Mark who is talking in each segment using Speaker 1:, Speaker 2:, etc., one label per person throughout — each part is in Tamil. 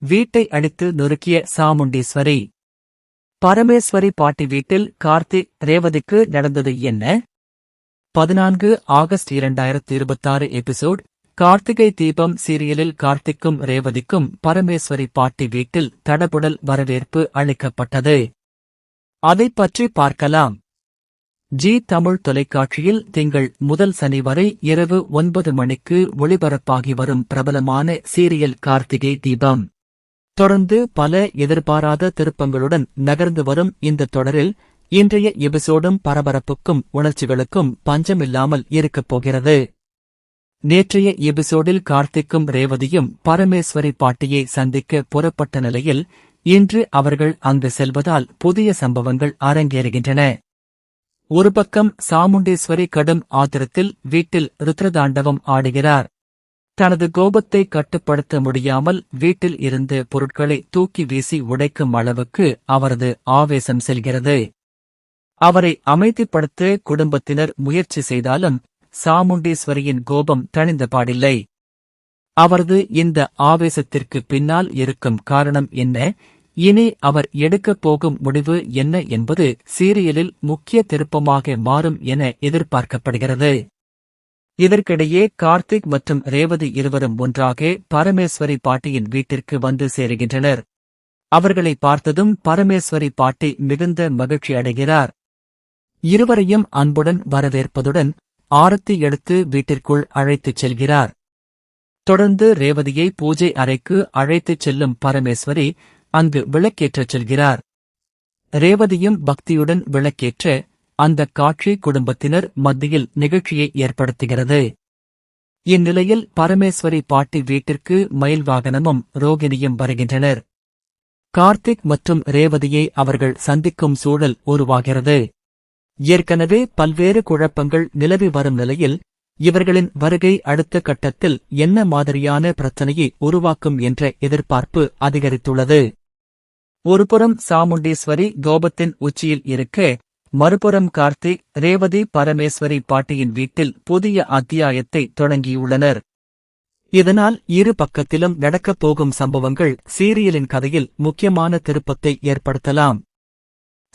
Speaker 1: வீட்டை அடித்து நொறுக்கிய சாமுண்டீஸ்வரி. பரமேஸ்வரி பாட்டி வீட்டில் கார்த்திக் ரேவதிக்கு நடந்தது என்ன? 14 ஆகஸ்ட் 2026 எபிசோட். கார்த்திகை தீபம் சீரியலில் கார்த்திக்கும் ரேவதிக்கும் பரமேஸ்வரி பாட்டி வீட்டில் தடபுடல் வரவேற்பு அளிக்கப்பட்டது. அதைப் பற்றி பார்க்கலாம். ஜி தமிழ் தொலைக்காட்சியில் திங்கள் முதல் சனி வரை இரவு 9 மணிக்கு ஒளிபரப்பாகி வரும் பிரபலமான சீரியல் கார்த்திகை தீபம். தொடர்ந்து பல எதிர்பாராத திருப்பங்களுடன் நகர்ந்து வரும் இந்த தொடரில் இன்றைய எபிசோடும் பரபரப்புக்கும் உணர்ச்சிகளுக்கும் பஞ்சமில்லாமல் இருக்கப் போகிறது. நேற்றைய எபிசோடில் கார்த்திக்கும் ரேவதியும் பரமேஸ்வரி பாட்டியை சந்திக்க புறப்பட்ட நிலையில் இன்று அவர்கள் அங்கு செல்வதால் புதிய சம்பவங்கள் அரங்கேறுகின்றன. ஒரு பக்கம் சாமுண்டீஸ்வரி கடும் ஆத்திரத்தில் வீட்டில் ருத்ரதாண்டவம் ஆடுகிறார். தனது கோபத்தை கட்டுப்படுத்த முடியாமல் வீட்டில் இருந்து பொருட்களை தூக்கி வீசி உடைக்கும் அளவுக்கு அவரது ஆவேசம் செல்கிறது. அவரை அமைதிப்படுத்த குடும்பத்தினர் முயற்சி செய்தாலும் சாமுண்டீஸ்வரியின் கோபம் தணிந்தபாடில்லை. அவரது இந்த ஆவேசத்திற்கு பின்னால் இருக்கும் காரணம் என்ன? இனி அவர் எடுக்கப் போகும் முடிவு என்ன என்பது சீரியலில் முக்கிய திருப்பமாக மாறும் என எதிர்பார்க்கப்படுகிறது. இதற்கிடையே கார்த்திக் மற்றும் ரேவதி இருவரும் ஒன்றாக பரமேஸ்வரி பாட்டியின் வீட்டிற்கு வந்து சேருகின்றனர். அவர்களை பார்த்ததும் பரமேஸ்வரி பாட்டி மிகுந்த மகிழ்ச்சி அடைகிறார். இருவரையும் அன்புடன் வரவேற்பதுடன் ஆரத்தி எடுத்து வீட்டிற்குள் அழைத்துச் செல்கிறார். தொடர்ந்து ரேவதியை பூஜை அறைக்கு அழைத்துச் செல்லும் பரமேஸ்வரி அங்கு விளக்கேற்றச் செல்கிறார். ரேவதியும் பக்தியுடன் விளக்கேற்ற அந்த காட்சி குடும்பத்தினர் மத்தியில் நிகழ்ச்சியை ஏற்படுத்துகிறது. இந்நிலையில் பரமேஸ்வரி பாட்டி வீட்டிற்கு மயில் வாகனமும் ரோகிணியும் வருகின்றனர். கார்த்திக் மற்றும் ரேவதியை அவர்கள் சந்திக்கும் சூழல் உருவாகிறது. ஏற்கனவே பல்வேறு குழப்பங்கள் நிலவி வரும் நிலையில் இவர்களின் வருகை அடுத்த கட்டத்தில் என்ன மாதிரியான பிரச்சனையை உருவாக்கும் என்ற எதிர்பார்ப்பு அதிகரித்துள்ளது. ஒருபுறம் சாமுண்டீஸ்வரி கோபத்தின் உச்சியில் இருக்க, மறுபுறம் கார்த்திக் ரேவதி பரமேஸ்வரி பாட்டியின் வீட்டில் புதிய அத்தியாயத்தை தொடங்கியுள்ளனர். இதனால் இரு பக்கத்திலும் நடக்கப் போகும் சம்பவங்கள் சீரியலின் கதையில் முக்கியமான திருப்பத்தை ஏற்படுத்தலாம்.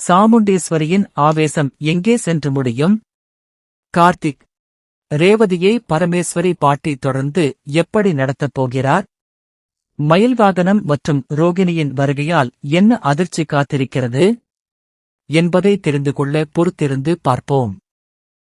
Speaker 1: சாமுண்டீஸ்வரியின் ஆவேசம் எங்கே சென்று முடியும்? கார்த்திக் ரேவதியை பரமேஸ்வரி பாட்டி தொடர்ந்து எப்படி நடத்தப் போகிறார்? மயில் வாகனம் மற்றும் ரோகிணியின் வருகையால் என்ன அதிர்ச்சி காத்திருக்கிறது என்பதை தெரிந்து கொள்ள பொறுத்திருந்து பார்ப்போம்.